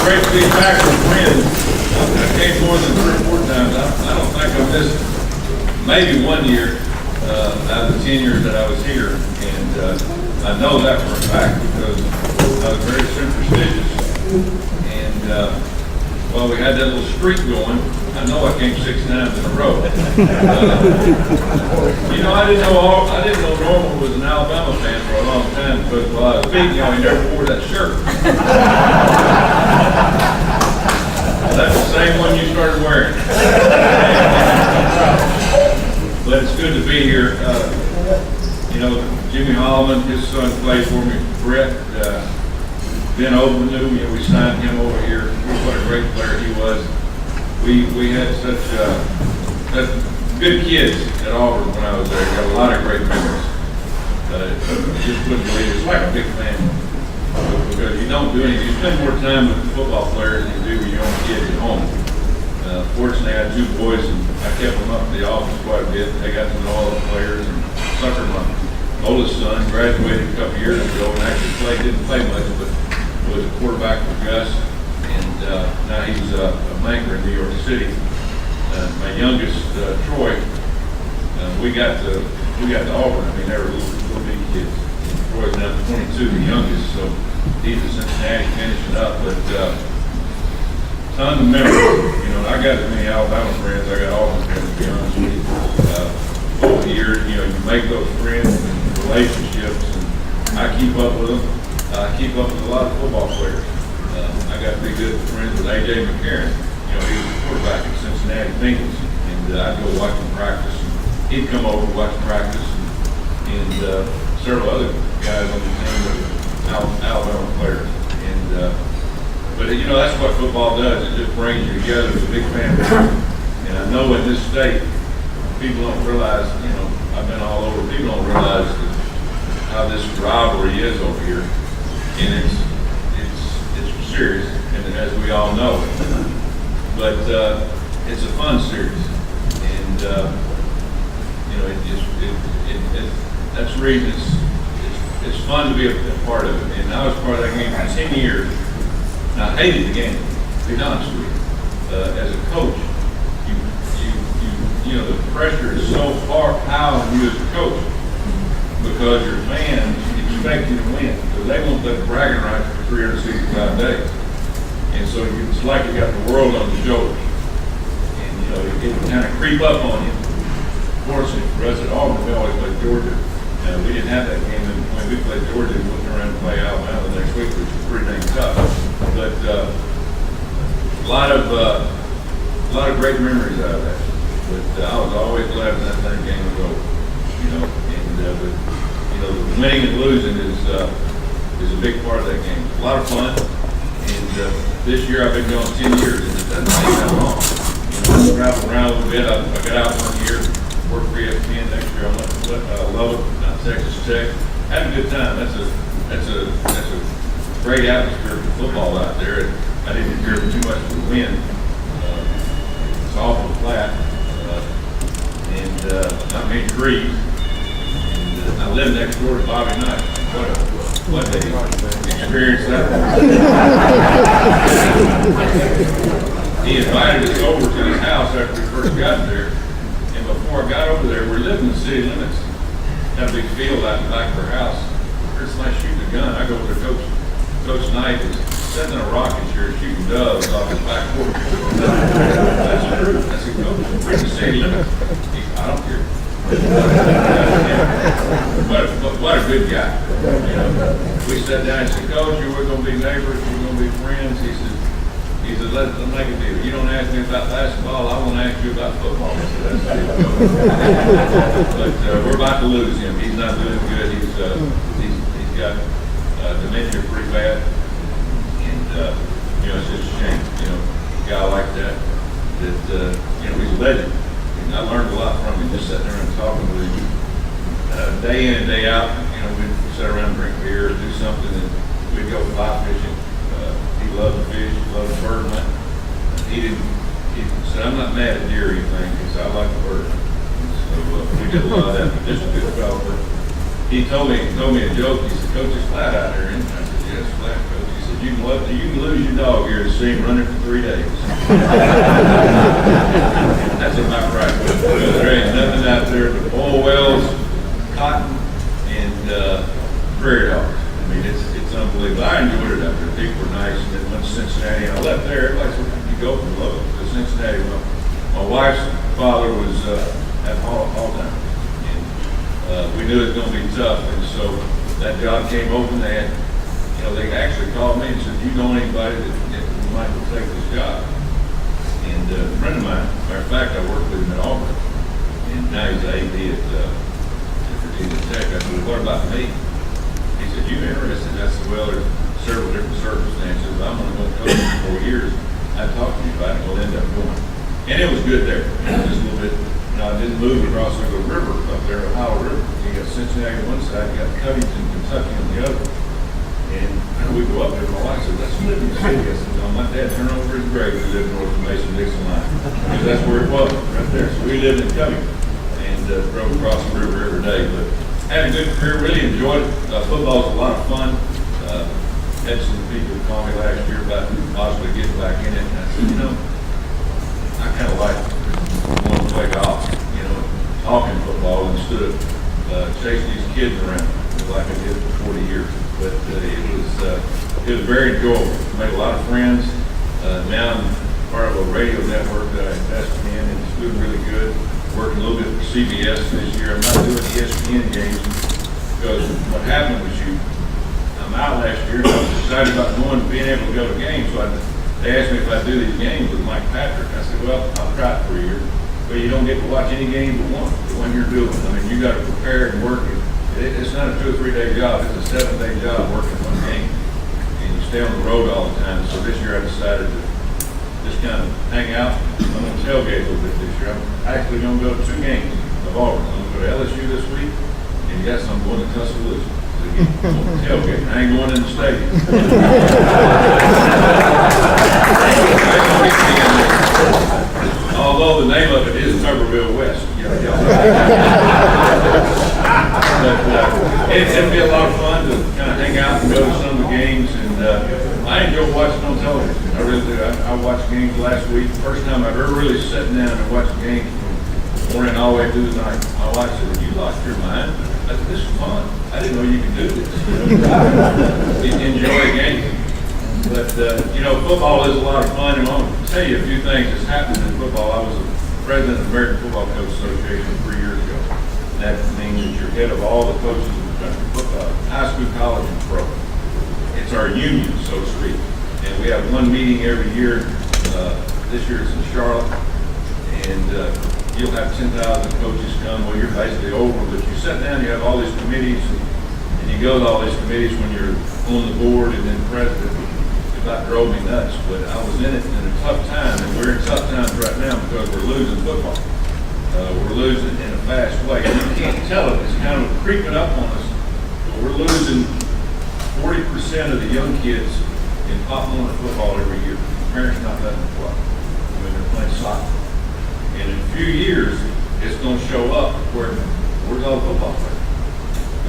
great to be back with friends. I came more than 3 or 4 times. I don't think I missed maybe 1 year out of the 10 years that I was here. And I know that for a fact because I was very superstitious. And well, we had that little streak going. I know I came 6 times in a row. You know, I didn't know Norman was an Alabama fan for a long time because while I was beating y'all, he never wore that shirt. That's the same one you started wearing. But it's good to be here. You know, Jimmy Holloman, his son, played for me. Brett, Ben Auburn knew me. We signed him over here. What a great player he was. We had such good kids at Auburn when I was there. Got a lot of great memories. Just couldn't believe it. It's like a big family. Because you don't do anything. You spend more time with the football players than you do with your own kids at home. Fortunately, I had 2 boys, and I kept them up at the office quite a bit. They got to know all the players. And Sucker, my oldest son, graduated a couple years ago and actually didn't play much, but was a quarterback for Gus. And now he's a banker in New York City. My youngest, Troy, we got to Auburn. I mean, they were little big kids. Troy's now 22, the youngest, so he's a Cincinnati finishing up. But tons of memories. You know, I got as many Alabama friends. I got Auburn friends, to be honest with you. Over the years, you know, you make those friends and relationships, and I keep up with them. I keep up with a lot of football players. I got pretty good friends with A.J. McCarron. You know, he was a quarterback at Cincinnati Bengals, and I'd go watch him practice. And he'd come over and watch practice, and several other guys on the team that were Alabama players. And but you know, that's what football does. It just brings you together as a big family. And I know in this state, people don't realize. You know, I've been all over. People don't realize how this rivalry is over here, and it's serious, and as we all know, but it's a fun series, and you know, that's the reason it's fun to be a part of it. And I was part of that game for 10 years, and I hated the game, to be honest with you. As a coach, you know, the pressure is so far high on you as a coach because your fans expect you to win because they want that bragging rights for 365 days. And so it's like you got the world on your shoulders. And, you know, it can kind of creep up on you. Fortunately, for us at Auburn, we always played Georgia. We didn't have that game when we played Georgia. We went around and play Alabama the next week, which was pretty dang tough. But a lot of great memories out of that. But I was always glad when that third game was over. You know, and but you know, the winning and losing is a big part of that game. A lot of fun. And this year I've been going 10 years, and it doesn't take that long. You know, I travel around a little bit. I got out 1 year, worked for ESPN. Next year I love it. Texas Tech. Had a good time. That's a great atmosphere for football out there. I didn't care too much for the wind. It's awful flat, and not many trees. And I live next door to Bobby Knight. What they experienced that. He invited us over to his house after we first got there, and before I got over there, we're living in the city limits. Had a big field out in the back of our house. Here's somebody shooting a gun. I go over to Coach Knight is sitting in a rocking chair shooting doves off his back porch. That's true. That's a coach. We're in the city limits. I don't care. What a good guy. You know, we sat down and said, Coach, we're going to be neighbors, we're going to be friends. He said, let's make a deal. You don't ask me about basketball, I want to ask you about football. I said, that's how you go. But we're about to lose him. He's not doing good. He's got dementia pretty bad. And, you know, it's just a shame. You know, a guy like that, you know, he's a legend. And I learned a lot from him just sitting there and talking with him. Day in and day out, you know, we'd sit around and drink beer, do something, and we'd go fly fishing. He loved to fish, he loved bird hunting. He said, I'm not mad at deer or anything, he said, I like the bird. So we did a lot of that, but just a good fellow. But he told me a joke. He said, Coach, it's flat out there. And I said, yeah, it's flat, Coach. He said, you can lose your dog here to see him running for 3 days. That's about right. There ain't nothing out there but oil wells, cotton, and prairie dogs. I mean, it's unbelievable. I enjoyed it out there. People were nice. And then went to Cincinnati, and I left there. Everybody said, "You go from Logan to Cincinnati." Well, my wife's father was at Auburn, and we knew it was going to be tough. And so that job came open. They actually called me and said, "You know anybody that might take this job?" And a friend of mine, matter of fact, I worked with him at Auburn, and now he's an AD at Virginia Tech. I said, "What about me?" He said, "You interested?" I said, "Well, there's several different circumstances. I'm going to go coach for 4 years. I talked to you about it, and we'll end up going." And it was good there. It was just a little bit, I didn't move across the river up there, Ohio River. You got Cincinnati on one side, you got Covington, Kentucky on the other. And we go up there, my wife said, "Let's live in the city." I said, "No, my dad turned over his grave. We lived north of Mason-Dixon line." Because that's where it was, right there. So we lived in Covington and drove across the river every day. But had a good career, really enjoyed it. Football's a lot of fun. Had some people call me last year about possibly getting back in it. And I said, I kind of like wanting to play golf, talking football instead of chasing these kids around like I did for 40 years. But it was very enjoyable. Made a lot of friends. Now I'm part of a radio network that I invested in, and it's doing really good. Working a little bit for CBS this year. I'm not doing ESPN games because what happened was I'm out last year, and I was excited about being able to go to games. So they asked me if I'd do these games with Mike Patrick. I said, "Well, I'll try it for a year." But you don't get to watch any game but one, the one you're doing. I mean, you got to prepare and work it. It's not a 2 or 3 day job. It's a 7-day job working one game. And you stay on the road all the time. So this year I decided to just kind of hang out. I'm going to tailgate a little bit this year. I'm actually going to go to 2 games of Auburn. I'm going to go to LSU this week. And yes, I'm going to Tuscaloosa. Tailgate. I ain't going in the stadium. Although the name of it is Tubberville West. But it'd be a lot of fun to kind of hang out and go to some of the games. And I enjoy watching on television. I really do. I watched games last week. First time I've ever really sat down and watched games from morning all the way through the night. My wife said, "You lost your mind." I said, "This is fun. I didn't know you could do this." Enjoy a game. But, football is a lot of fun. And I want to tell you a few things that's happened in football. I was a president of the American Football Coach Association 3 years ago. And that means that you're head of all the coaches in the country, football, high school, college, and pro. It's our union, so to speak. And we have one meeting every year. This year it's in Charlotte. And you'll have 10,000 coaches come. Well, you're basically over, but you sit down, you have all these committees, and you go to all these committees when you're on the board and then president. It about drove me nuts, but I was in it in a tough time, and we're in tough times right now because we're losing football. We're losing in a fast way. And you can't tell it. It's kind of creeping up on us. But we're losing 40% of the young kids in Pop Warner football every year. Parents not letting them play when they're playing soccer. And in a few years, it's going to show up where's all the football players.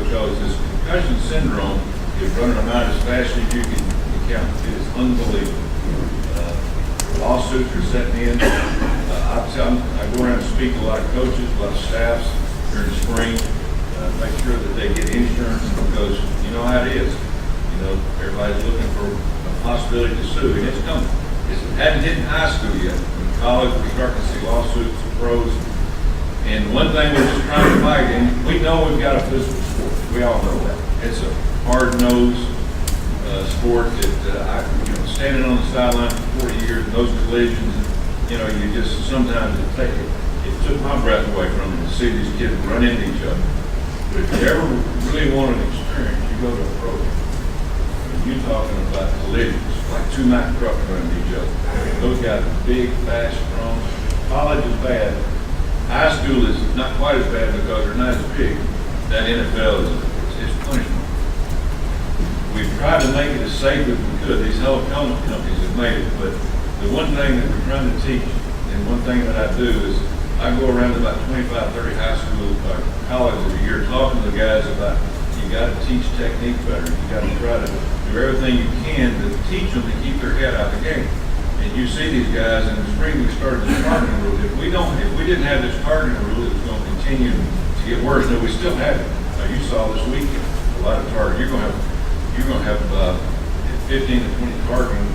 Because this concussion syndrome is running around as fast as you can count. It is unbelievable. Lawsuits are setting in. I go around and speak to a lot of coaches, a lot of staffs during the spring, make sure that they get insurance because you know how it is. Everybody's looking for a possibility to sue, and it's coming. It hasn't hit high school yet. In college, we're starting to see lawsuits, pros. And one thing we're just trying to fight, and we know we've got a physical sport. We all know that. It's a hard-nosed sport that standing on the sideline for 40 years, and those collisions, you just sometimes it took my breath away from it to see these kids run into each other. But if you ever really want an experience, you go to a program. You're talking about collisions, like 2 Mack trucks running into each other. Those guys are big, fast, strong. College is bad. High school is not quite as bad because they're not as big. That NFL is punishment. We've tried to make it as safe as we could. These helmet companies have made it, but the one thing that we're trying to teach, and one thing that I do is I go around to about 25, 30 high school colleges a year talking to the guys about you got to teach technique better. You got to try to do do everything you can to teach them to keep their head out of the game. And you see these guys in the spring, we started this targeting rule. If we didn't have this targeting rule, it was going to continue to get worse. And we still have it. You saw this weekend a lot of targeting. You're going to have 15 to 20 targeting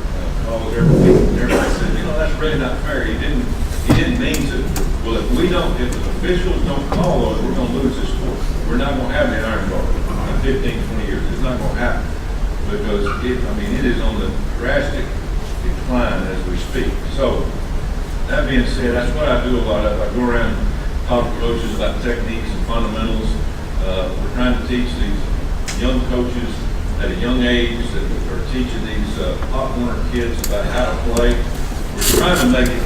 calls every week. And everybody said, that's really not fair. He didn't mean to. Well, if the officials don't call those, we're going to lose this sport. We're not going to have the iron bar in 15, 20 years. It's not going to happen because it is on the drastic decline as we speak. So that being said, that's what I do a lot of. I go around and talk to coaches about techniques and fundamentals. We're trying to teach these young coaches at a young age that are teaching these Pop Warner kids about how to play. We're trying to make it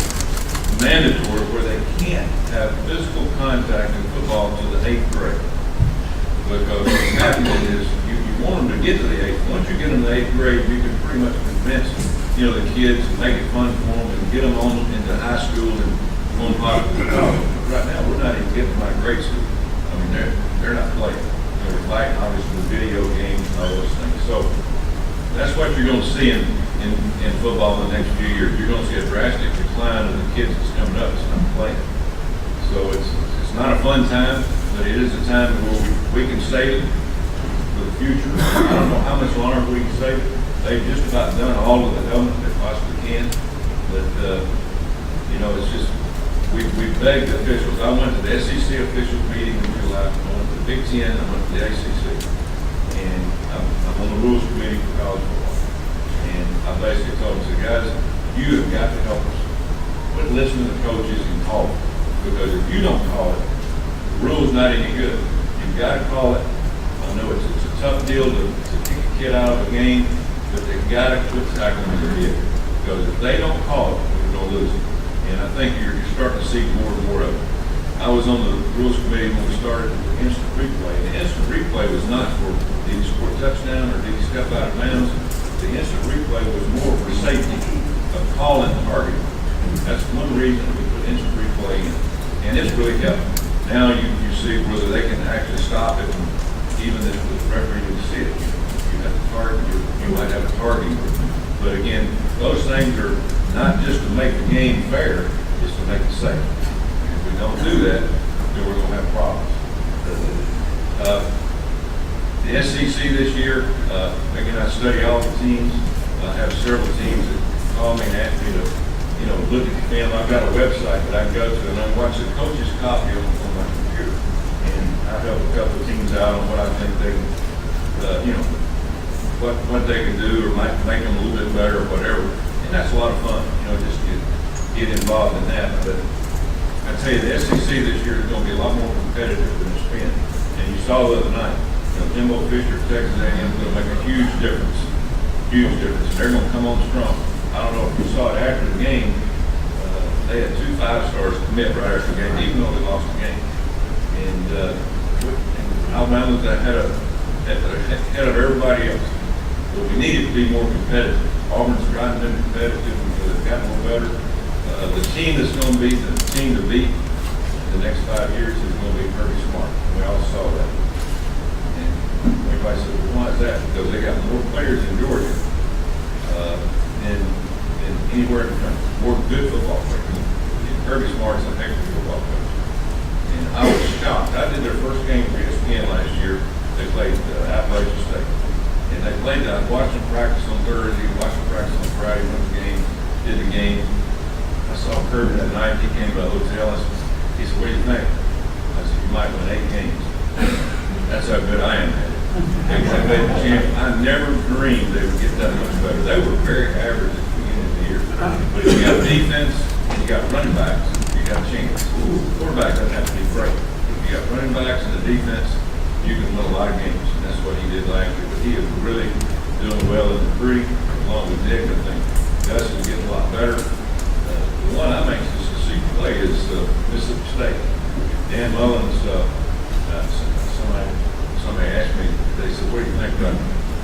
mandatory where they can't have physical contact in football to the 8th grade. Because what's happening is you want them to get to the 8th. Once you get them to the 8th grade, you can pretty much convince the kids and make it fun for them and get them on into high school and on to college. Right now, we're not even getting them out of grade school. They're not playing. They're fighting, obviously, the video games and all those things. So that's what you're going to see in football in the next few years. You're going to see a drastic decline of the kids that's coming up that's not playing. So it's not a fun time, but it is a time where we can save it for the future. I don't know how much longer we can save it. They've just about done all of the helmet they possibly can. But, it's just, we begged the officials. I went to the SEC officials meeting in July. I went to the Big Ten. I went to the ACC. And I'm on the rules committee for college football. And I basically told them, guys, you have got to help us. But listen to the coaches and call it. Because if you don't call it, the rule's not any good. You've got to call it. I know it's a tough deal to kick a kid out of a game, but they've got to quit tackling their kid. Because if they don't call it, we're going to lose it. And I think you're starting to see more and more of it. I was on the rules committee when we started the instant replay. And the instant replay was not for did he score a touchdown or did he step out of bounds. The instant replay was more for safety of calling the target. That's one reason we put instant replay in. And it's really helped. Now you see whether they can actually stop it, and even if the referee didn't see it. You have a target, you might have a targeting. But again, those things are not just to make the game fair, it's to make it safe. If we don't do that, then we're going to have problems. The SEC this year, again, I study all the teams. I have several teams that call me and ask me to, look at the film. I've got a website that I can go to and I watch the coach's copy on my computer. And I help a couple of teams out on what I think they can, what they can do or might make them a little bit better or whatever. And that's a lot of fun, just get involved in that. But I tell you, the SEC this year is going to be a lot more competitive than it's been. And you saw the other night, Jimbo Fisher, Texas A&M is going to make a huge difference. Huge difference. They're going to come on strong. I don't know if you saw it after the game. They had 2 5-stars commit right after the game, even though they lost the game. And Alabama's ahead of everybody else. But we need it to be more competitive. Auburn's trying to be competitive because they've gotten a little better. The team that's going to be the team to beat in the next 5 years is going to be Kirby Smart. We all saw that. And everybody said, well, why is that? Because they got more players in Georgia than anywhere in the country. More good football players. And Kirby Smart's a heck of a football coach. And I was shocked. I did their first game for ESPN last year. They played Appalachian State. And they played that. I watched them practice on Thursday, watched them practice on Friday, went to the game, did the game. I saw Kirby that night. He came to the hotel. He said, what do you think? I said, you might win 8 games. That's how good I am at it. I never dreamed they would get that much better. They were very average at the beginning of the year. But if you got defense and you got running backs, you got a chance. Quarterback doesn't have to be great. If you got running backs and the defense, you can win a lot of games. And that's what he did last year. But he is really doing well in the three, along with Nick. I think Gus is getting a lot better. The one I'm anxious to see play is Mississippi State. Dan Mullins, somebody asked me, they said, what do you think about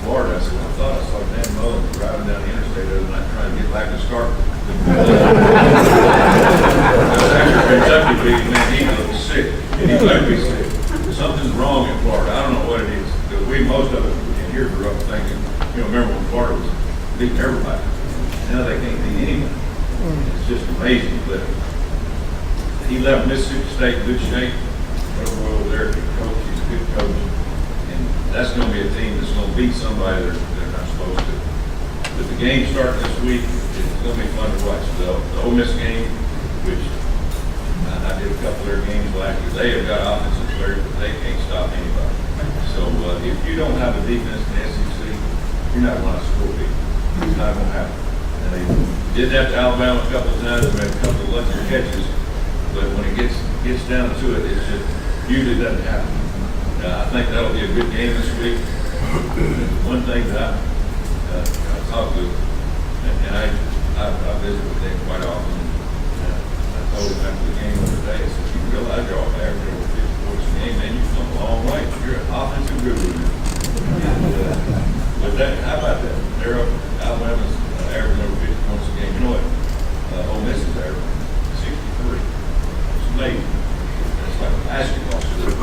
Florida? I said, well, I thought I saw Dan Mullins driving down the interstate the other night trying to get back to Scarlet. After Kentucky beat, man, he looks sick. And he might be sick. Something's wrong in Florida. I don't know what it is. Because most of us in here grew up thinking, You know, remember when Florida was beating everybody? Now they can't beat anyone. It's just amazing. But he left Mississippi State in good shape. Over there, good coach. He's a good coach, and that's going to be a team that's going to beat somebody they're not supposed to. But the game starting this week, it's going to be fun to watch. The Ole Miss game, which I did a couple of their games last year. They have got offensive players, but they can't stop anybody. So if you don't have a defense in the SEC, you're not going to score big. It's not going to happen. And they did that to Alabama a couple of times. They made a couple of lucky catches, but when it gets down to it, it's just usually doesn't happen. I think that'll be a good game this week. One thing that I talked to, and I visit with them quite often. I told him after the game the other day, I said, you realize you're off average over 50 points a game, man, you've come a long way. You're an offensive guru. And but how about that? They're up, Alabama's averaging over 50 points a game. You know what? Ole Miss is averaging 63. It's amazing. It's like a basketball school.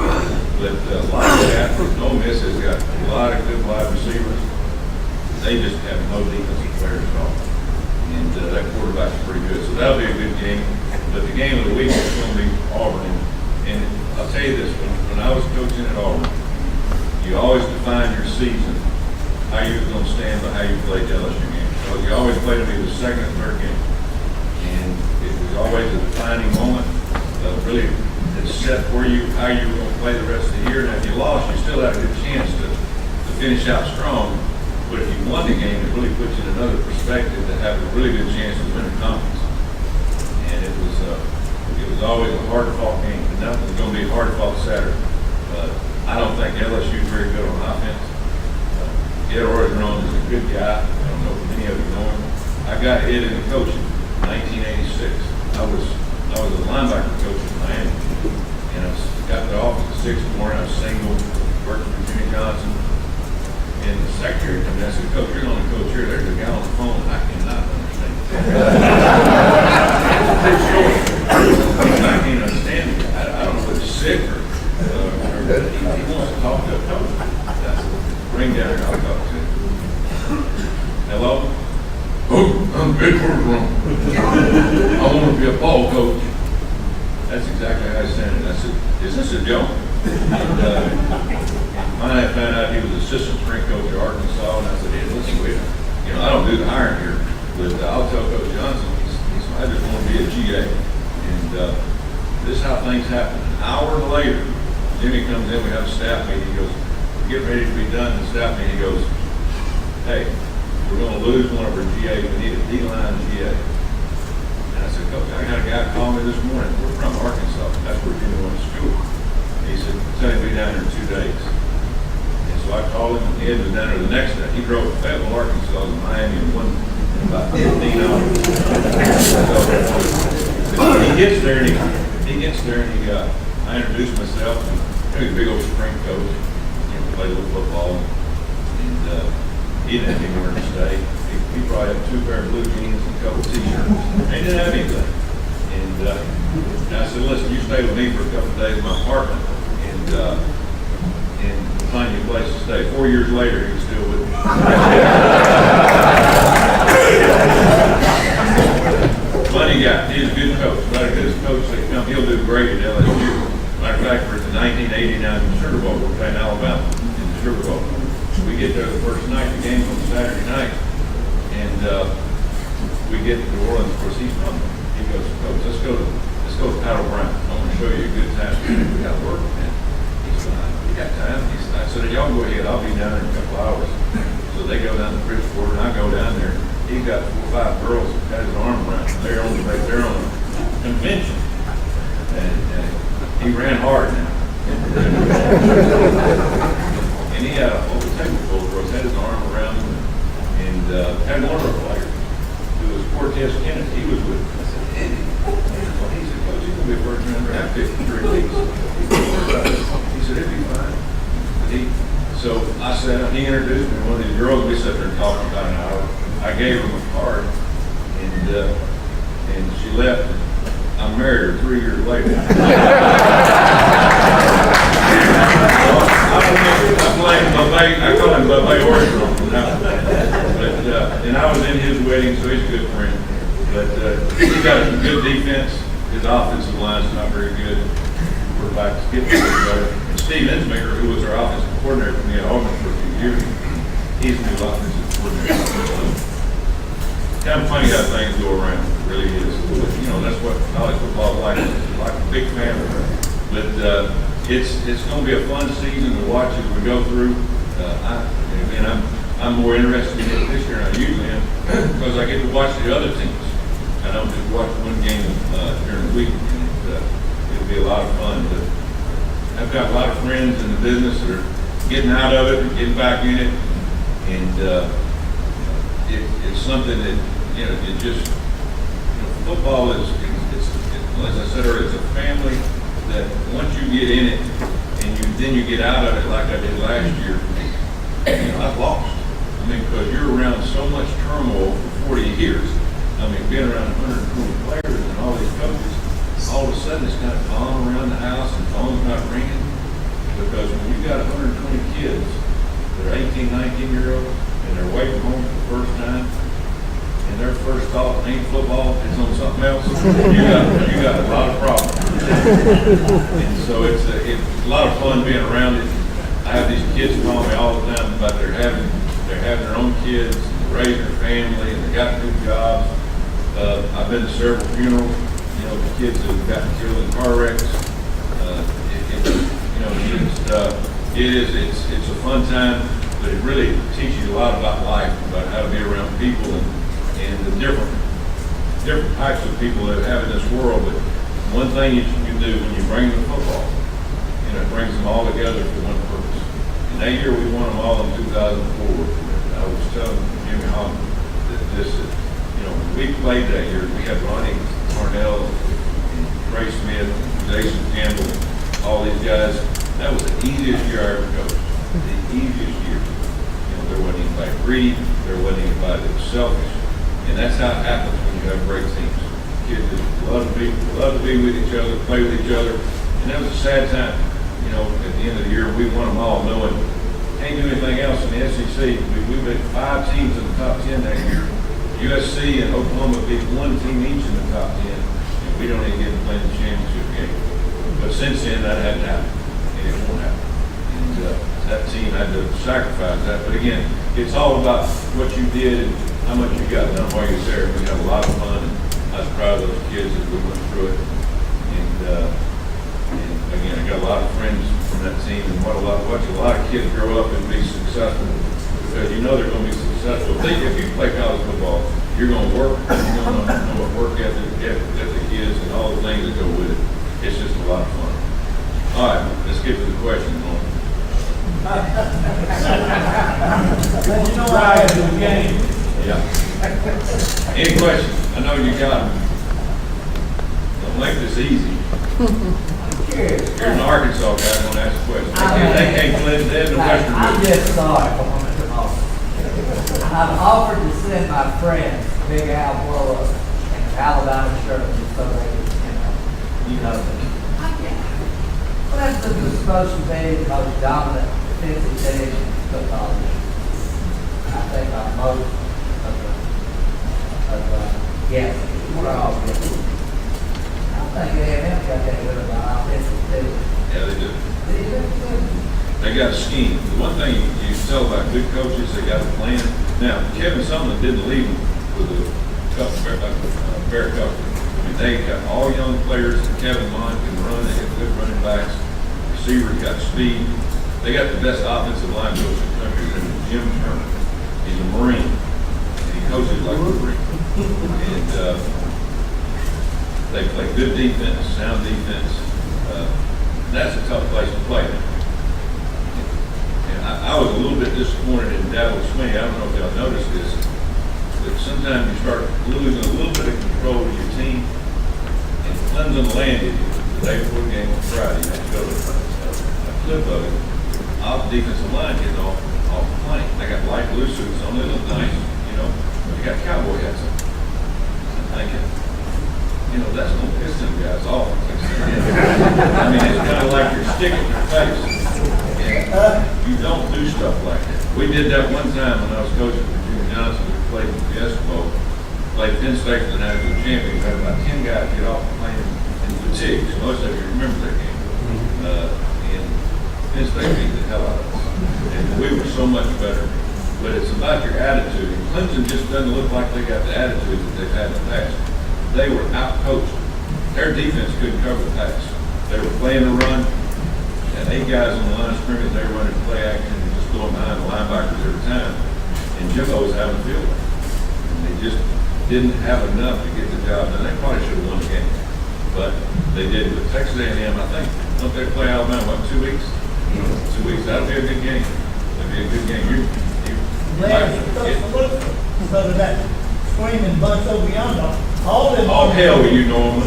But a lot of that, Ole Miss has got a lot of good wide receivers. They just have no defensive players at all. And that quarterback's pretty good. So that'll be a good game. But the game of the week is going to be Auburn. And I'll tell you this, when I was coaching at Auburn, you always define your season, how you were going to stand by how you played the LSU game. So you always played them either second or third game. And it was always a defining moment. Really, it's set for you, how you were going to play the rest of the year. And if you lost, you still had a good chance to finish out strong. But if you won the game, it really puts you in another perspective to have a really good chance to win a conference. And it was always a hard-fought game. And nothing's going to be hard-fought Saturday. I don't think LSU is very good on offense. Ed Orgeron is a good guy. I don't know if many of you know him. I got Ed in the coaching in 1986. I was a linebacker coach in Miami. And I got the office at 6 in the morning. I was single, working for Jimmy Johnson. And the secretary came in and said, Coach, you're the only coach here. There's a guy on the phone that I cannot understand. I can't understand him. I don't know if he's sick or he wants to talk to a coach. I said, bring down here, I'll talk to him. Hello? Oh, I'm Ed Orgeron. I want to be a ball coach. That's exactly how I sounded. I said, is this a joke? And I found out he was assistant strength coach at Arkansas, and I said, hey, listen, I don't do the hiring here, but I'll tell Coach Johnson, I just want to be a GA. And this is how things happen. An hour later, Jimmy comes in, we have a staff meeting, he goes, we're getting ready to be done in the staff meeting, he goes, hey, we're going to lose one of our GAs, we need a D-line GA. And I said, Coach, I got a guy call me this morning, we're from Arkansas, that's where Jimmy went to school. He said, it's going to be down here in 2 days. So I called him, and Ed was down there the next day. He drove to Fayetteville, Arkansas to Miami in about 15 hours. So he gets there, and I introduced myself, and he was a big old spring coach. Played a little football, and he didn't have anywhere to stay. He probably had 2 pair of blue jeans and a couple of t-shirts. They didn't have anything. And I said, listen, you stay with me for a couple of days in my apartment, and find you a place to stay. 4 years later, he was still with me. Funny guy. He's a good coach. About as good as coach that come, he'll do great at LSU. Matter of fact, we're at the 1989 Sugar Bowl. We're playing Alabama in the Sugar Bowl. We get there the first night. The game's on Saturday night, and we get to New Orleans. Of course, he's from there. He goes, Coach, let's go to Paddle Brown. I want to show you a good time. We got to work, man. He said, we got time. I said, y'all go ahead. I'll be down there in a couple hours. So they go down to Bridgeport, and I go down there. He's got 4 or 5 girls that got his arm around them. They're on a convention. And he ran hard now. And he had a whole table full of girls, had his arm around them, and had one of our players, who was Cortez Kenneth. He was with him. I said, Eddie. He said, Coach, he's going to be a first rounder after 53 weeks. He said, it'd be fine. So I sat up, he introduced me, one of these girls, we sat there talking about an hour. I gave him a card, and she left. I married her 3 years later. I call him Bubba Orgeron. good defense. His offensive line's not very good. We're about to get better. And Steve Insmaker, who was our offensive coordinator for me at Auburn for a few years, he's the new offensive coordinator. Kind of funny how things go around. It really is. You know, that's what college football is like. It's like a big family. But it's going to be a fun season to watch as we go through. I'm more interested in it this year than I usually am because I get to watch the other teams. I don't just watch one game during the week. And it'll be a lot of fun. But I've got a lot of friends in the business that are getting out of it and getting back in it. And it's something that, you know, it just, you know, football is, as I said earlier, it's a family that once you get in it and then you get out of it like I did last year, you know, I've lost. I mean, because you're around so much turmoil for 40 years. I mean, being around 120 players and all these coaches, all of a sudden it's kind of calm around the house and phones not ringing. Because when you've got 120 kids that are 18, 19-year-olds and they're away from home for the first time, and their first thought ain't football, it's on something else, you got a lot of problems. And so it's a lot of fun being around it. I have these kids call me all the time about they're having their own kids, raising their family, and they got good jobs. I've been to several funerals, you know, the kids that have gotten killed in car wrecks. It's a fun time, but it really teaches you a lot about life, about how to be around people and the different types of people that have in this world. But one thing you can do when you bring them to football, you know, it brings them all together for one purpose. And that year we won them all in 2004. I was telling Jimmy Holland that you know, when we played that year, we had Ronnie Cornell, and Trey Smith, Jason Campbell, all these guys. That was the easiest year I ever coached. The easiest year. You know, there wasn't anybody greedy, there wasn't anybody that was selfish. And that's how it happens when you have great teams. Kids just love to be with each other, play with each other. And that was a sad time. You know, at the end of the year, we won them all knowing can't do anything else in the SEC. We beat 5 teams in the top 10 that year. USC and Oklahoma beat 1 team each in the top 10. And we don't even get to play the championship game. But since then, that hadn't happened. And it won't happen. And that team had to sacrifice that. But again, it's all about what you did and how much you got done while you were there. We had a lot of fun. And I was proud of those kids as we went through it. And again, I got a lot of friends from that team and watch a lot of kids grow up and be successful because you know they're going to be successful. If you play college football, you're going to work. You're going to know what work ethic is and all the things that go with it. It's just a lot of fun. All right, let's get to the questions. You know I had the game. Yeah. Any questions? I know you got them. Don't make this easy. You're an Arkansas guy going to ask a question. They can't blend in the Western. I'm just sorry for Mr. Austin. I've offered to send my friends Big Al Blow Up and Alabama shirt so they you know them. Well, that's supposed to be the most dominant defensive team in football. I think on most of yes, we're all good. I think A&M got that good of an offensive team. Yeah, they do. They got a scheme. The one thing you tell about good coaches, they got a plan. Now, Kevin Selma didn't leave with a fair coach. I mean, they got all young players. Kevin Mond can run. They have good running backs. Receivers got speed. They got the best offensive line coach in the country. His name is Jim Turner. He's a Marine, and he coaches like a Marine. And they play good defense, sound defense. That's a tough place to play. And I was a little bit disappointed in Dabo Swinney. I don't know if y'all noticed this, but sometimes you start losing a little bit of control of your team. And Clemson landed the day before the game on Friday. They showed a clip of it. Off the defensive line getting off the plane. They got light blue suits on. They look nice, you know. They got cowboy hats on. I'm thinking, you know, that's going to piss them guys off. I mean, it's kind of like you're sticking your face. And you don't do stuff like that. We did that one time when I was coaching for Jimmy Johnson. We played the Fiesta Bowl. played Penn State for the national champion. We had about 10 guys get off playing in fatigues. Most of you remember that game. And Penn State beat the hell out of us. And we were so much better. But it's about your attitude. And Clemson just doesn't look like they got the attitude that they've had in the past. They were out-coached. Their defense couldn't cover the pass. They were playing the run, and 8 guys on the line of scrimmage, they were running play action and just going behind the linebackers every time. And Jimbo was having a field day. And they just didn't have enough to get the job done. They probably should have won the game. But they did. With Texas A&M, I think, don't they play Alabama, what, 2 weeks? 2 weeks. That'll be a good game. That'll be a good game. So that screaming bunch over yonder, all them. Oh, hell, you know them.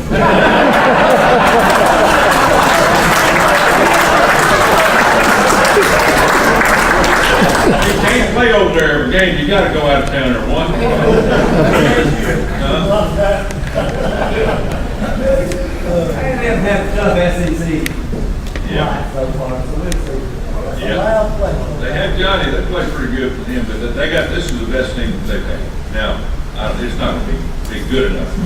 You can't play over there every game. You got to go out of town or one. They have tough SEC. Yeah. So far, so we'll see. Yeah. They had Johnny. They played pretty good for him, but they got this is the best team that they've had. Now, it's not going to be good enough in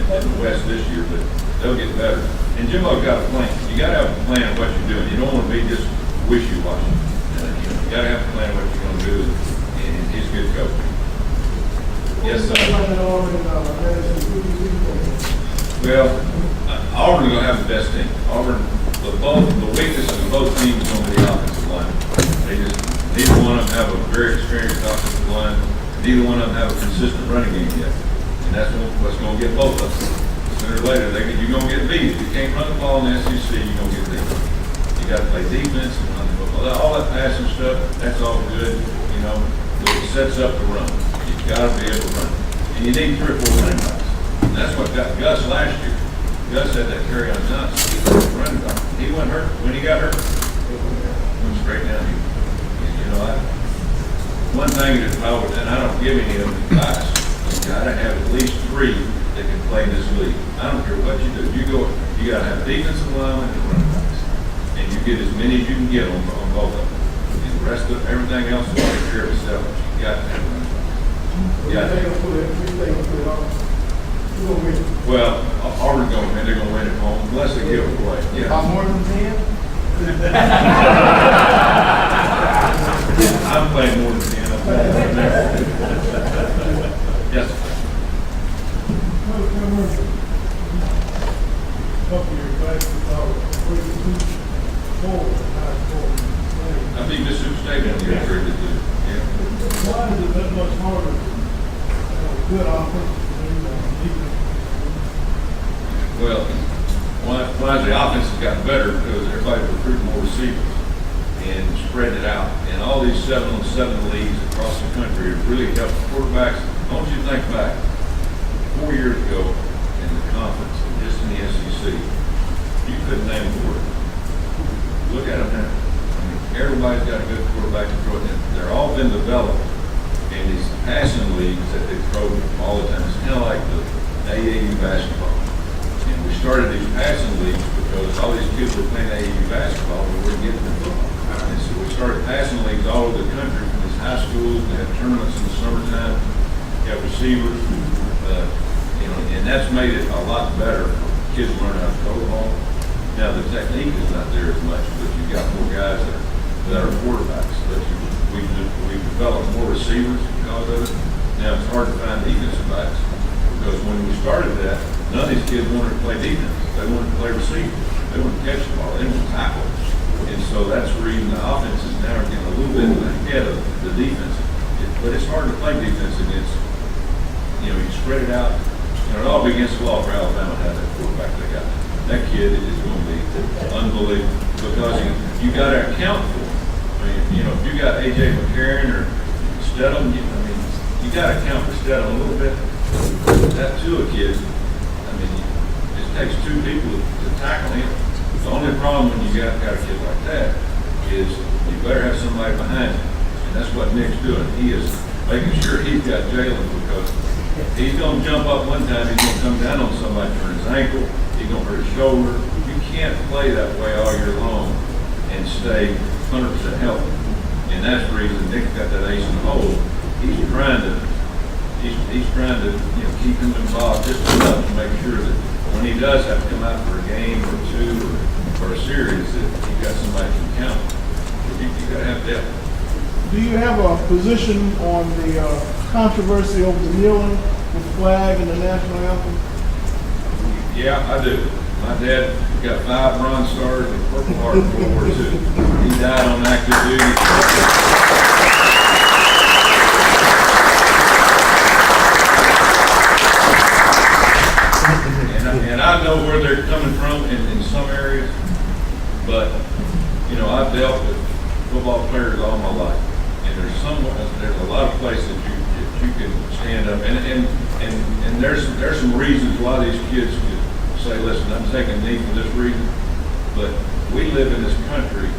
the West this year, but they'll get better. And Jimbo's got a plan. You got to have a plan of what you're doing. You don't want to be just wishy-washy. You got to have a plan of what you're going to do, and he's a good coach. Yes, sir. Well, Auburn going to have the best team. Auburn, the weakness of both teams is going to be the offensive line. Neither one of them have a very experienced offensive line. Neither one of them have a consistent running game yet. And that's what's going to get both of them. Sooner or later, you're going to get beat. If you can't run the ball in the SEC, you're going to get beat. You got to play defense and run the football. All that passing stuff, that's all good, but it sets up the run. You've got to be able to run. And you need 3 or 4 running backs. And that's what got Gus last year. Gus had that carry on Johnson. He was running back. He wasn't hurt. When he got hurt, he went straight down here. One thing that I don't give any of them advice, you got to have at least 3 that can play in this league. I don't care what you do. You got to have defensive linemen and running backs. And you get as many as you can get on both of them. And the rest of everything else will take care of itself. You got to have running backs. You got to have Well, Auburn's going to win. They're going to win at home unless they give it away. Yeah. More than 10? I'm playing more than 10. Yes. I think Mississippi State down here very good too. Yeah. Why is it that much harder? Good offense. Well, why the offense has gotten better because everybody recruiting more receivers and spreading it out. And all these 7-on-7 leagues across the country have really helped quarterbacks. I want you to think back 4 years ago in the conference, just in the SEC, you couldn't name a quarterback. Look at them now. I mean, everybody's got a good quarterback to throw it in. They're all been developed in these passing leagues that they throw all the time. It's kind of like the AAU basketball. And we started these passing leagues because all these kids were playing AAU basketball, but we weren't getting to football. And so we started passing leagues all over the country from these high schools. They have tournaments in the summertime. You have receivers, and that's made it a lot better for kids learn how to throw the ball. Now the technique is not there as much, but you've got more guys that are quarterbacks. But we've developed more receivers because of it. Now it's hard to find defensive backs because when we started that, none of these kids wanted to play defense. They wanted to play receiver. They wanted to catch the ball. They wanted to tackle. And so that's the reason the offense is now getting a little bit ahead of the defense. But it's hard to play defense against, you spread it out. It all be against the law for Alabama to have that quarterback they got. That kid is going to be unbelievable because you got to account for him. I mean, if you got A.J. McCarron or Stedham, you got to account for Stedham a little bit. That Tua kid, it takes 2 people to tackle him. The only problem when you got a kid like that is you better have somebody behind him. And that's what Nick's doing. He is making sure he's got Jalen because he's going to jump up one time, he's going to come down on somebody, turn his ankle, he's going to hurt his shoulder. You can't play that way all year long and stay 100% healthy. And that's the reason Nick's got that ace in the hole. He's trying to he's trying to, keep him involved just enough to make sure that when he does have to come out for a game or two or a series, that he got somebody who can count. You gotta have depth. Do you have a position on the controversy over the kneeling with the flag and the national anthem? Yeah, I do. My dad got 5 Bronze Stars and Purple Heart in World War II. He died on active duty. And I know where they're coming from in some areas, but, I've dealt with football players all my life. And there's a lot of places you can stand up. And there's some reasons why these kids could say, listen, I'm taking a knee for this reason. But we live in this country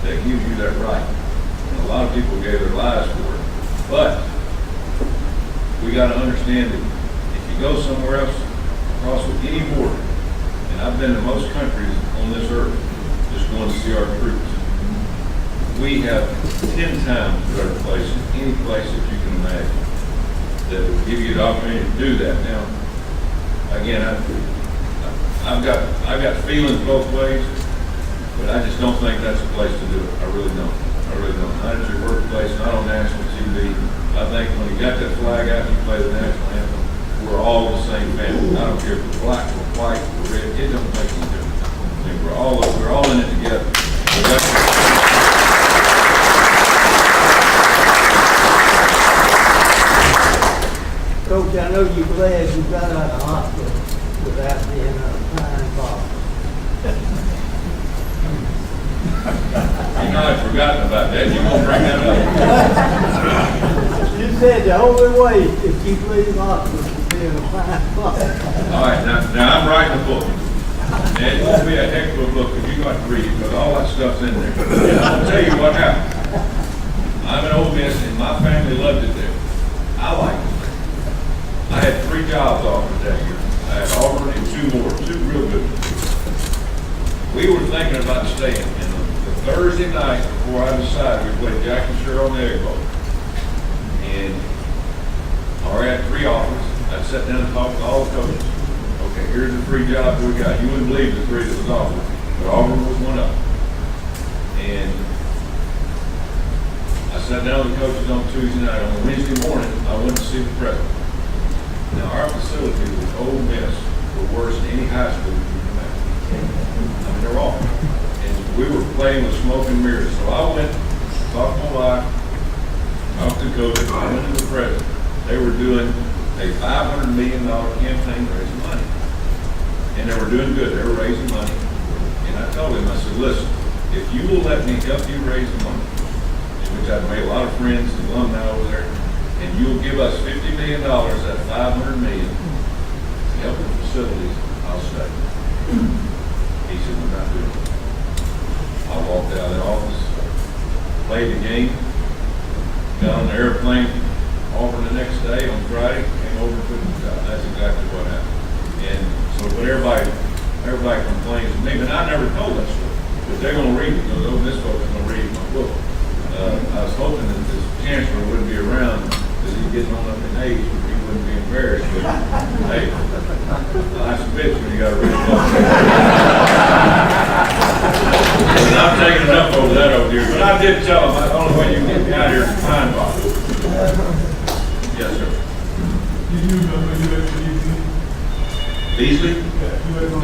that gives you that right. And a lot of people gave their lives for it. But we got to understand that if you go somewhere else, across with any border, and I've been to most countries on this earth, just going to see our troops. We have 10 times better places, any place that you can imagine, that will give you the opportunity to do that. Now, again, I've got feelings both ways, but I just don't think that's a place to do it. I really don't. Not at your workplace, not on national TV. I think when you got that flag out, you play the national anthem. We're all the same family. I don't care if we're black, we're white, we're red. It doesn't make any difference. I mean, we're all in it together. Coach, I know you're glad you got out of the hospital without being a fine ball. I'd forgotten about that. You won't bring that up. You said the only way to keep leaving hospital is being a fine ball. All right, now I'm writing a book. And it won't be a heck of a book if you got to read it, because all that stuff's in there. And I'll tell you what happened. I'm an Ole Miss, and my family loved it there. I liked it. I had 3 jobs offered that year. I had Auburn and 2 more, 2 real good ones. We were thinking about staying, and the Thursday night before I decided, we played Jack and Cheryl on the Egg Bowl. And I already had 3 offers. I sat down and talked to all the coaches. Okay, here's the 3 jobs we got. You wouldn't believe the 3 that was offered, but Auburn was one of them. And I sat down with the coaches on Tuesday night. On Wednesday morning, I went to see the president. Now, our facility with Ole Miss were worse than any high school you can imagine. I mean, they're all. And we were playing with smoke and mirrors. So I went, talked to my wife, talked to the coaches, I went to the president. They were doing a $500 million campaign raising money. And they were doing good. They were raising money. And I told him, I said, listen, if you will let me help you raise the money, in which I've made a lot of friends and alumni over there, and you'll give us $50 million, that $500 million, to help the facilities, I'll stay. He said, we're not doing it. I walked out of the office, played the game, got on the airplane, Auburn the next day on Friday, came over and took the job. That's exactly what happened. And so, but everybody complains to me, but I never told that story. But they're going to read it, because this folks are going to read my book. I was hoping that this chancellor wouldn't be around, because he's getting on up in age, but he wouldn't be embarrassed. But hey, life's a bitch when you got to read a book. And I'm taking enough over that over here. But I did tell him, the only way you can get me out of here is a fine box. Yes, sir. Did you remember you at the Beasley? Yeah, you were on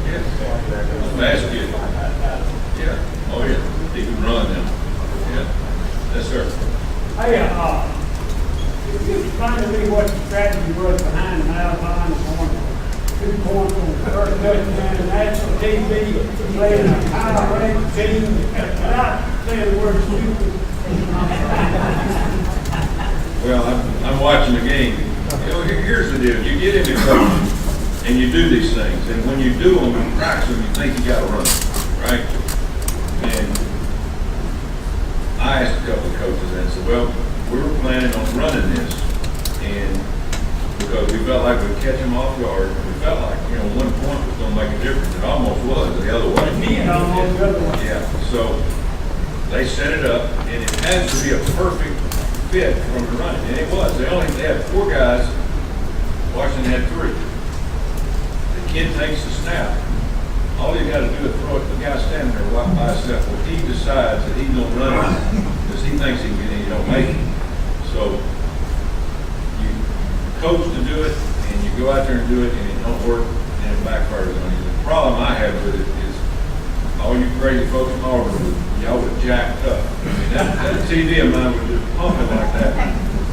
Yes. Fast kid. Yeah. Oh, yeah. He can run now. Yeah. Yes, sir. Hey, if you explain to me what the strategy was behind the Alabama going 2 points on the first touchdown, national TV, playing a high-ranked team, without saying the word stupid. Well, I'm watching the game. Here's the deal. You get into coaching and you do these things, and when you do them and practice them, you think you got to run them, right? And I asked a couple of coaches and said, well, we were planning on running this, and because we felt like we'd catch them off guard, we felt like, 1 point was going to make a difference. It almost was the other way. Almost the other way. Yeah, so they set it up, and it has to be a perfect fit from the running, and it was. They had 4 guys. Washington had 3. The kid takes the snap. All you got to do is throw it. The guy standing there walking by himself. Well, he decides that he's gonna run it because he thinks he can. He don't make it. So you coach to do it, and you go out there and do it, and it don't work, and it backfires on you. The problem I have with it is all you crazy folks in Auburn, y'all would jacked up. I mean, that TV of mine was just pumping like that.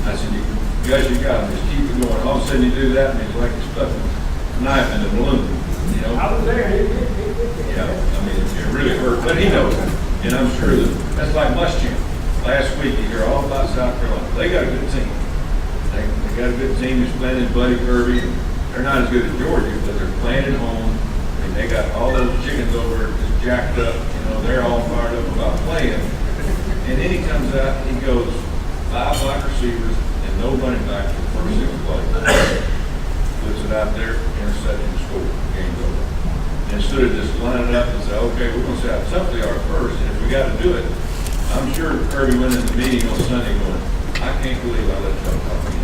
I said, you guys, you got him. Just keep it going. All of a sudden you do that, and it's like you're stuck a knife in the balloon. You know? I was there. Yeah, I mean, it really hurt, but he knows it. And I'm sure that that's like Muschamp. Last week, you hear all about South Carolina. They got a good team. They got a good team. He's playing in Buddy Kirby. They're not as good as Georgia, but they're playing at home. And they got all those chickens over just jacked up. You know, they're all fired up about playing. And then he comes out, he goes 5 wide receivers and no running back for the first 6 plays. Puts it out there, interception, score, game's over. Instead of just lining it up and say, okay, we're going to see how tough they are first, and if we got to do it, I'm sure Kirby went in the meeting on Sunday going, I can't believe I let y'all talk to me.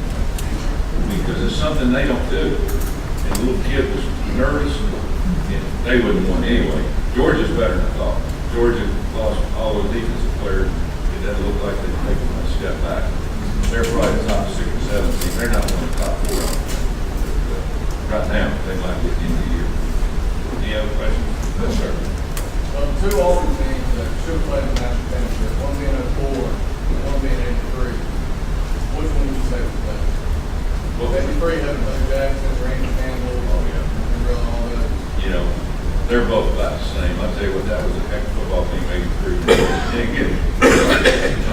Because it's something they don't do. And the little kid was nervous, and they wouldn't want anyway. Georgia's better than I thought. Georgia lost all those defensive players. It doesn't look like they're taking a step back. They're probably the top 6 or 7 team. They're not one of the top 4 right now. They might be at the end of the year. Any other questions? No, sir. 2 Auburn teams that should have played the national championship, one being 04 and one being 83. Which one would you say was better? Well, 83 having Hugh Jackson, Randy Campbell, and really all those. you know, they're both about the same. I'll tell you what, that was a heck of a football team, 83. And again,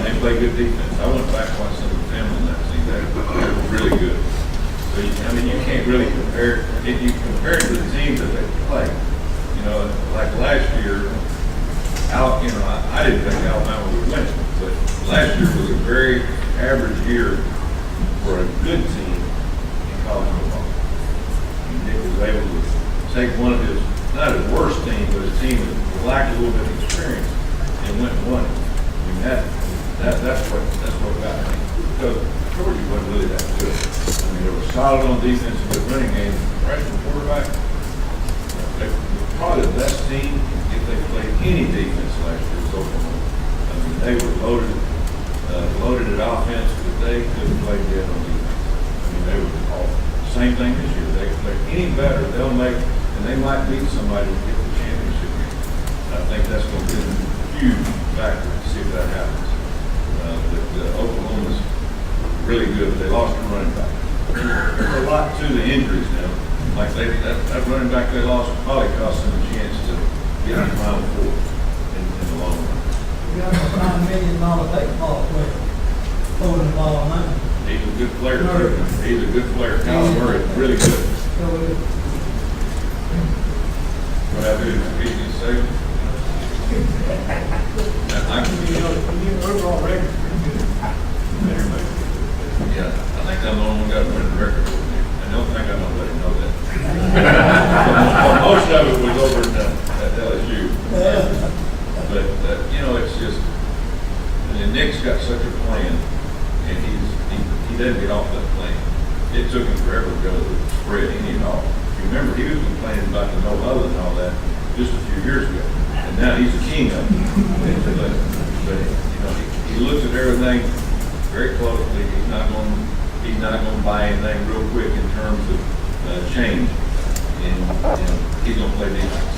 they play good defense. I went back and watched some of the film on that team. They were really good. So, I mean, you can't really compare, if you compare it to the teams that they play, you know, like last year, I didn't think Alabama would win it, but last year was a very average year for a good team in college football. And Nick was able to take one of his, not his worst team, but a team that lacked a little bit of experience and went and won it. I mean, that's what got me. Because Georgia wasn't really that good. I mean, they were solid on defense and good running game. Freshman quarterback, they were probably the best team if they played any defense last year was Oklahoma. I mean, they were loaded at offense, but they couldn't play dead on defense. I mean, they were all same thing this year. They play any better, they'll make, and they might beat somebody to get the championship game. I think that's going to be a huge factor to see if that happens. But Oklahoma's really good, but they lost their running back. There's a lot to the injuries now. Like that running back they lost probably cost them a chance to get in the Final Four in the long run. We got a $5 million baseball player holding the ball now. He's a good player too. He's a good player. Kyler Murray, really good. What I do is easy to say. Overall record. Yeah, I think I'm the only one got a winning record. I don't think I don't let him know that. Most of it was over at LSU. But, you know, it's just, and then Nick's got such a plan, and he doesn't get off that plan. It took him forever to go to the spread any and all. You remember, he was complaining about the no other and all that just a few years ago, and now he's the king of it. But you know, he looks at everything very closely. He's not going to buy anything real quick in terms of change, and he's going to play defense.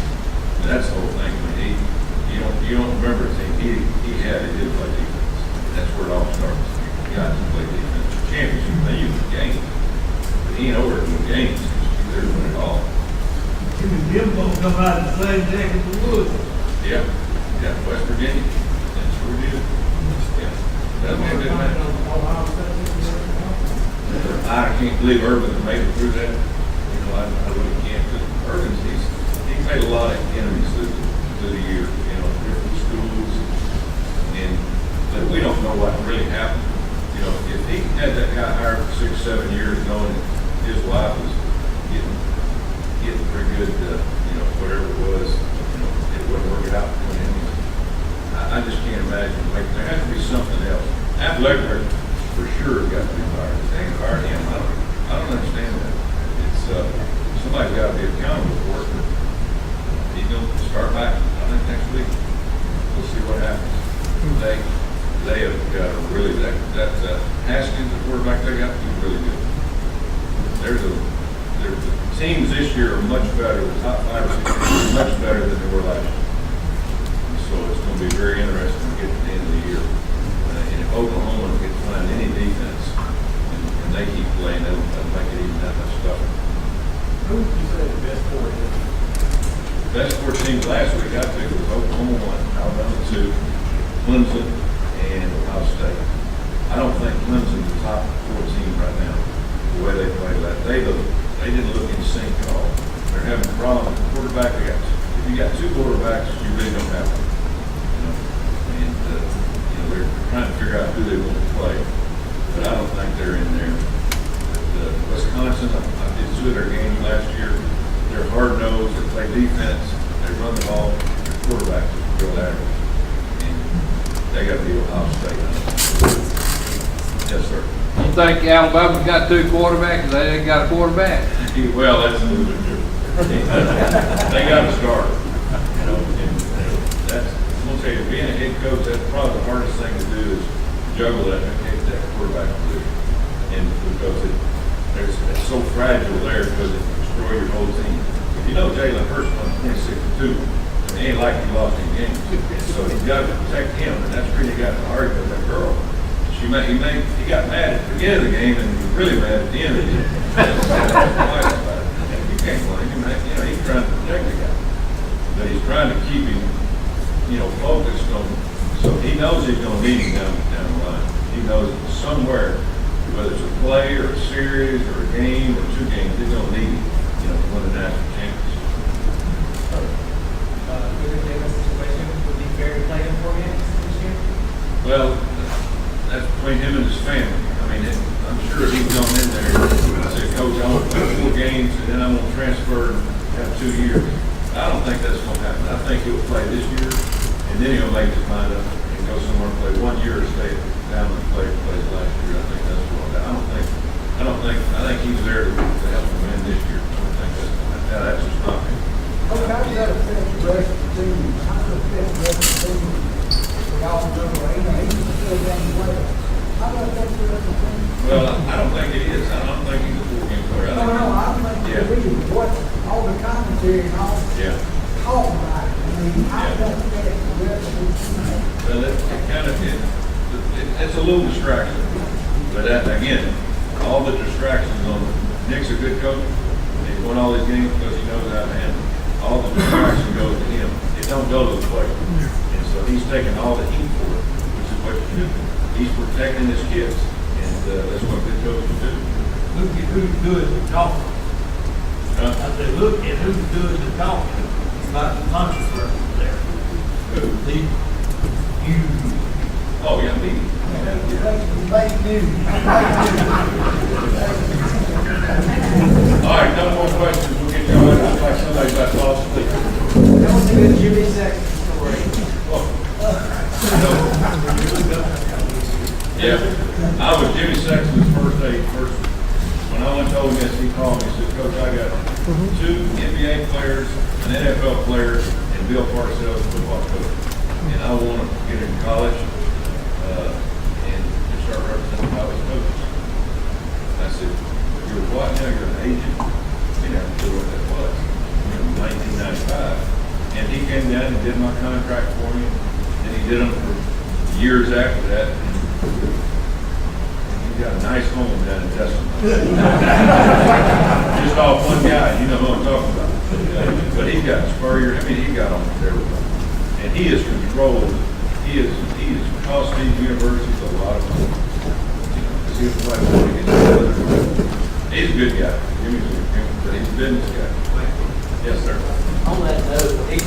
And that's the whole thing. I mean, you don't remember a team. He did play defense. That's where it all starts. You got to play defense. Championship, they use the game, but he ain't over to the games. He's there to win it all. Them folks come out of the same neck as the woods. Yeah, West Virginia. That's where it is. Yeah, that's what it is, man. I can't believe Urban made it through that. You know, I really can't. Urban's he's made a lot of enemies through the years. You know, different schools, but we don't know what really happened. You know, if he had that guy hired for 6, 7 years, knowing his wife was getting pretty good, you know, whatever it was, you know, it wouldn't work it out between him. I just can't imagine. Like, there has to be something else. Athletic for sure got to be fired. If they ain't fired him, I don't understand that. It's, somebody's got to be accountable for it, but he's going to start back, I think, next week. We'll see what happens. They have got a really, that Haskins, the quarterback they got, he's really good. There's the teams this year are much better, the top 5 or 6 teams are much better than they were last year. And so it's going to be very interesting to get to the end of the year. And if Oklahoma can find any defense, and they keep playing, they'll make it even that much tougher. Who would you say the best four is? The best 4 teams last week, I think, was Oklahoma 1, Alabama 2, Clemson, and Ohio State. I don't think Clemson's the top 4 team right now, the way they played that. They didn't look in sync at all. They're having a problem with the quarterback. If you got 2 quarterbacks, you really don't have one. And they're trying to figure out who they want to play. But I don't think they're in there. But Wisconsin, I did 2 of their games last year. They're hard-nosed. They play defense. They run the ball. Their quarterback is real average. And they got to be Ohio State. Yes, sir. You think Alabama's got 2 quarterbacks, they ain't got a quarterback? Well, that's a little bit different. They got to start. And that's, I'm going to tell you, being a head coach, that's probably the hardest thing to do is juggle that quarterback position. And because it's so fragile there because it destroys your whole team. If you know Jalen Hurts won 26-2, it ain't like he lost any games. So he's got to protect him, and that's really got to argue with that girl. He got mad at the beginning of the game, and he was really mad at the end of the game. You can't blame him. He's trying to protect the guy, but he's trying to keep him, focused on. So he knows he's going to need him down the line. He knows somewhere, whether it's a play or a series or a game or 2 games, he's going to need him, to win the national championship. Given Davis' situation, would be fair to play him for you this year? Well, that's between him and his family. I mean, I'm sure he's gone in there and said, Coach, I want to play 4 games and then I'm going to transfer and have 2 years. I don't think that's going to happen. I think he'll play this year and then he'll make his mind up and go somewhere and play 1 year or stay down and play last year. I think that's what I think he's there to help him win this year. I don't think that's going to happen. That's just not me. Okay, how does that affect the rest of the team? How does it affect the rest of the team? We all know, he's still young player. How does that affect the rest of the team? Well, I don't think it is. I don't think he's a 4-game player. No, I don't think it is. What, all the commentary and all Yeah. talk about it. I mean, how does that affect the rest of the team? Well, it's a little distraction. But again, all the distractions on Nick's a good coach. He's won all these games because he knows how to handle it. All the distraction goes to him. It don't go to the player. And so he's taking all the heat for it, which is what you do. He's protecting his kids. And that's what good coaches do. Look at who's doing the talking. I said, look at who's doing the talking about the controversy there. Who? You. Oh, yeah, me. Fake news. All right, no more questions. We'll get you on. Looks like somebody's about to fall asleep. That was a good Jimmy Sexton story. Yeah, I was Jimmy Sexton's first. When I went to Ole Miss, he called me and said, Coach, I got 2 NBA players, an NFL player, and Bill Parcells, football coach. And I want to get in college and start representing college coaches. I said, you're what now? You're an agent? You know, what that was. In 1995. And he came down and did my contract for me. And he did them for years after that. And he got a nice home down in Jessamine. Just off one guy, you know who I'm talking about. But he got Spurrier, he got on everybody. And he is controlled. He is cost these universities a lot of money. Because he was like, he's a good guy. Jimmy's a good guy, but he's a business guy. Yes, sir. On that note, he's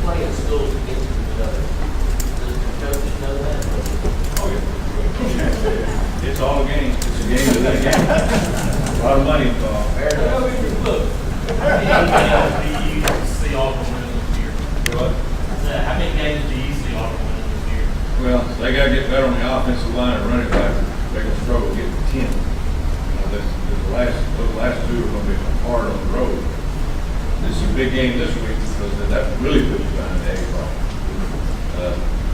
playing schools against each other. Does the coach know that? Oh, yeah. It's all a game. It's a game to that game. A lot of money involved. Fair enough. Look, how many games do you see Auburn winning this year? What? How many games do you see Auburn winning this year? Well, they got to get better on the offensive line and running back. they're gonna struggle getting to 10. Those last two are gonna be hard on the road. This is a big game this week because that really puts you behind the eight ball.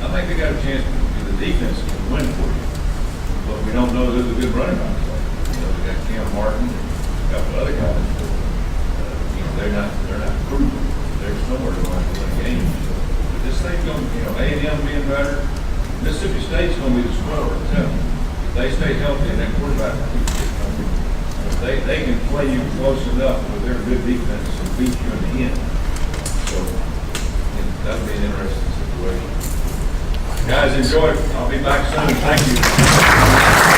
I think they got a chance to the defense can win for you, but we don't know who's a good running back. You know, we got Cam Martin, a couple of other guys, but you know they're not proven. They're somewhere to win games. But this thing's going, you know, A&M being better, Mississippi State's going to be the scorer. If they stay healthy and that quarterback keeps getting hungry, they can play you close enough with their good defense and beat you in the end. So that'll be an interesting situation. Guys, enjoy it. I'll be back soon. Thank you.